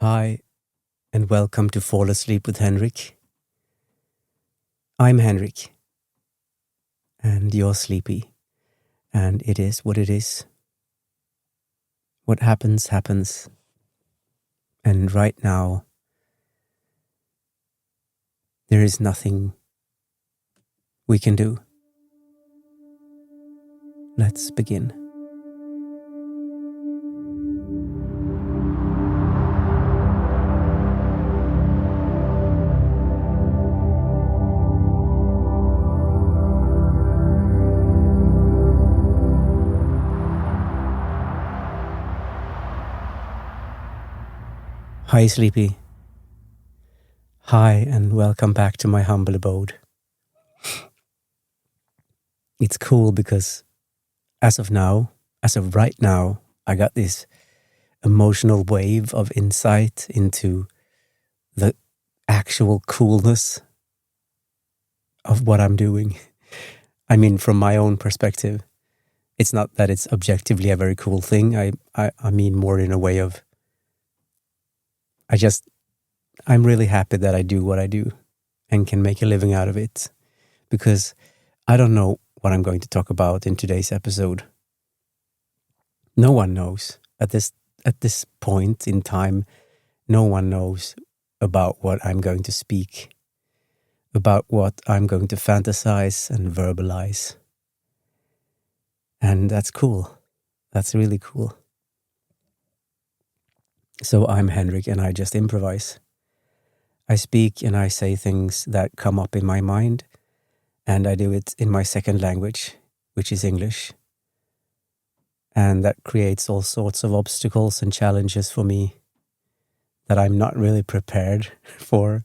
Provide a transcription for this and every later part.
Hi, and welcome to Fall Asleep with Henrik. I'm Henrik, and you're sleepy, and it is what it is. What happens, happens. And right now, there is nothing we can do. Let's begin. Hi, sleepy. Hi, and welcome back to my humble abode. It's cool because as of right now, I got this emotional wave of insight into the actual coolness of what I'm doing. I mean, from my own perspective, it's not that it's objectively a very cool thing. I mean more in a way of, I'm really happy that I do what I do and can make a living out of it, because I don't know what I'm going to talk about in today's episode. No one knows at this point in time. No one knows about what I'm going to speak, about what I'm going to fantasize and verbalize. And that's cool. That's really cool. So I'm Henrik, and I just improvise. I speak and I say things that come up in my mind, and I do it in my second language, which is English. And that creates all sorts of obstacles and challenges for me that I'm not really prepared for.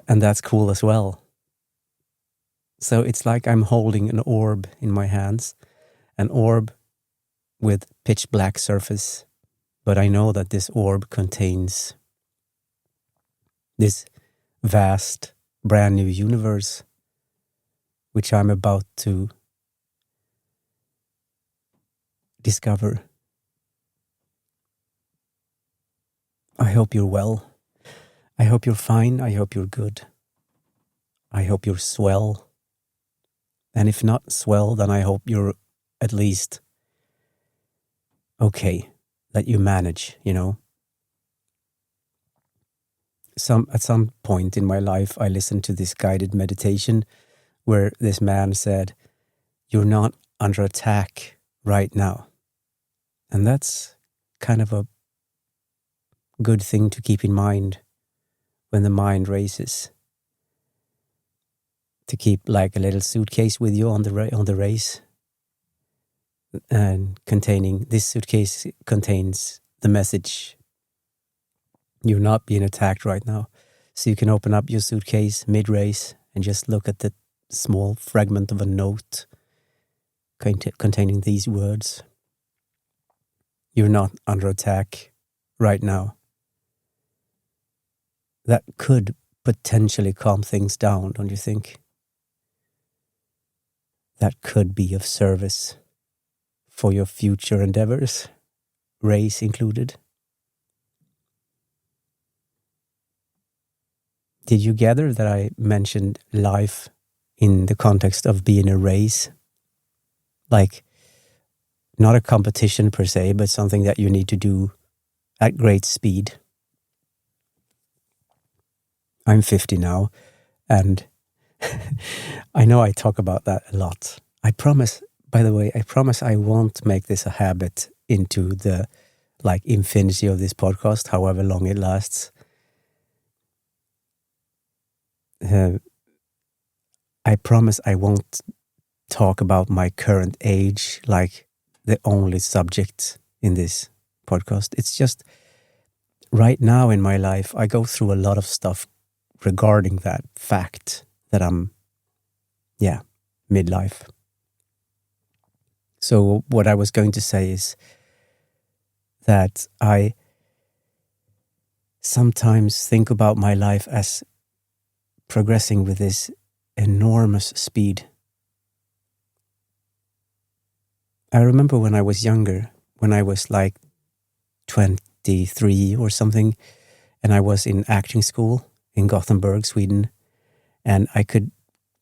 And that's cool as well. So it's like I'm holding an orb in my hands, an orb with pitch black surface. But I know that this orb contains this vast, brand new universe, which I'm about to discover. I hope you're well. I hope you're fine. I hope you're good. I hope you're swell. And if not swell, then I hope you're at least okay, that you manage, At some point in my life, I listened to this guided meditation where this man said, "You're not under attack right now." And that's kind of a good thing to keep in mind when the mind races. To keep like a little suitcase with you on the race, and this suitcase contains the message: you're not being attacked right now. So you can open up your suitcase mid-race and just look at the small fragment of a note containing these words: you're not under attack right now. That could potentially calm things down, don't you think? That could be of service for your future endeavors, race included. Did you gather that I mentioned life in the context of being a race? Like, not a competition per se, but something that you need to do at great speed. I'm 50 now, and I know I talk about that a lot. I promise I won't make this a habit into the infinity of this podcast, however long it lasts. I promise I won't talk about my current age like the only subject in this podcast. It's just right now in my life, I go through a lot of stuff regarding that fact that I'm, midlife. So what I was going to say is that I sometimes think about my life as progressing with this enormous speed. I remember when I was younger, when I was like 20 1993 or something, and I was in acting school in Gothenburg, Sweden, and I could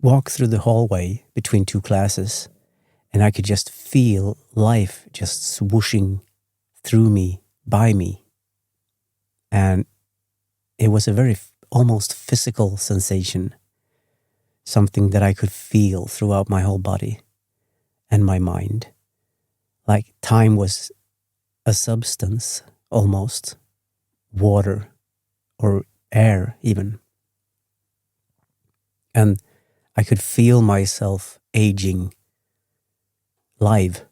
walk through the hallway between two classes, and I could just feel life just swooshing through me, by me. And it was a very almost physical sensation, something that I could feel throughout my whole body and my mind. Like time was a substance, almost, water or air even. And I could feel myself aging live.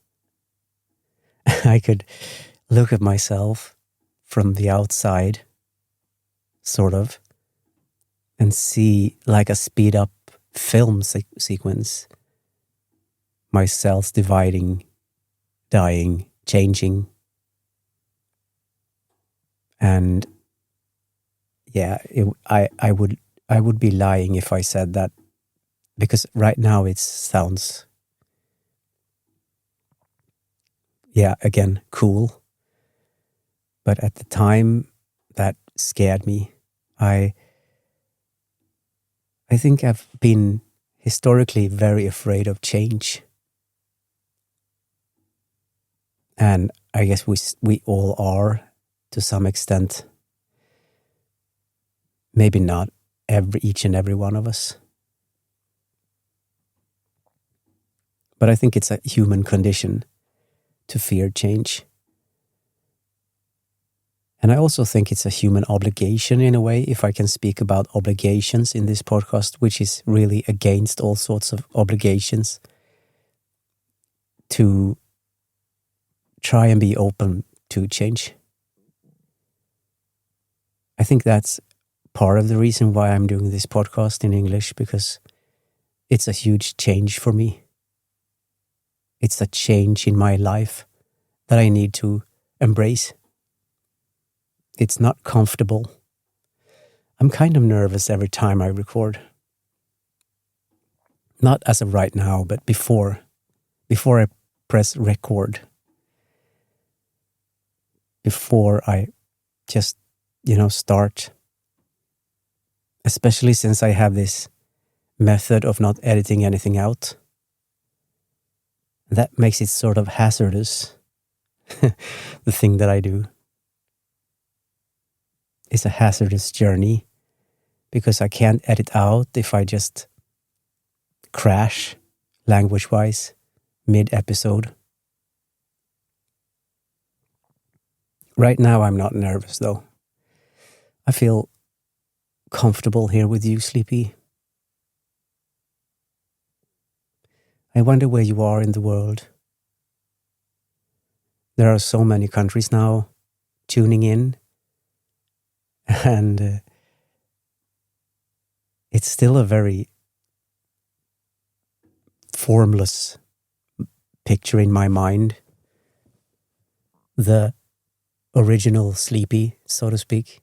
I could look at myself from the outside, sort of, and see like a speed up film sequence, my cells dividing, dying, changing. And yeah, I would be lying if I said that, because right now it sounds, again, cool. But at the time, that scared me. I think I've been historically very afraid of change. And I guess we all are to some extent. Maybe not each and every one of us. But I think it's a human condition to fear change. And I also think it's a human obligation in a way, if I can speak about obligations in this podcast, which is really against all sorts of obligations, to try and be open to change. I think that's part of the reason why I'm doing this podcast in English, because it's a huge change for me. It's a change in my life that I need to embrace. It's not comfortable. I'm kind of nervous every time I record. Not as of right now, but before I press record. Before I just, start. Especially since I have this method of not editing anything out. That makes it sort of hazardous, the thing that I do. It's a hazardous journey because I can't edit out if I just crash language-wise mid-episode. Right now I'm not nervous though. I feel comfortable here with you, Sleepy. I wonder where you are in the world. There are so many countries now tuning in, and it's still a very formless picture in my mind. The original Sleepy, so to speak.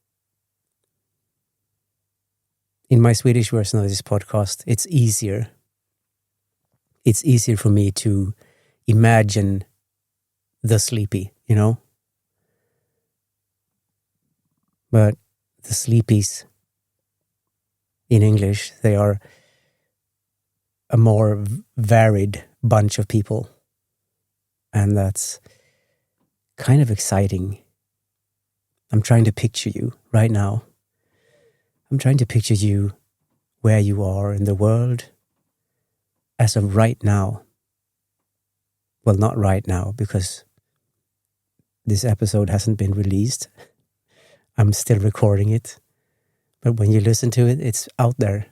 In my Swedish version of this podcast, it's easier. It's easier for me to imagine the Sleepy, But the Sleepies in English, they are a more varied bunch of people. And that's kind of exciting. I'm trying to picture you right now. I'm trying to picture you where you are in the world as of right now. Well, not right now, because this episode hasn't been released. I'm still recording it. But when you listen to it, it's out there.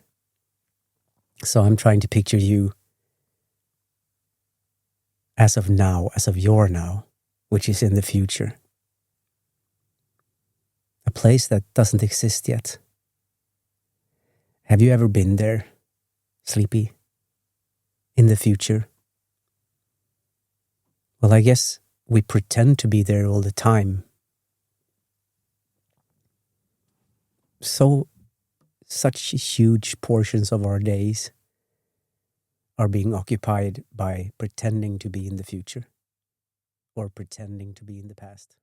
So I'm trying to picture you as of now, as of your now, which is in the future. A place that doesn't exist yet. Have you ever been there, Sleepy? In the future? Well, I guess we pretend to be there all the time. Such huge portions of our days are being occupied by pretending to be in the future or pretending to be in the past.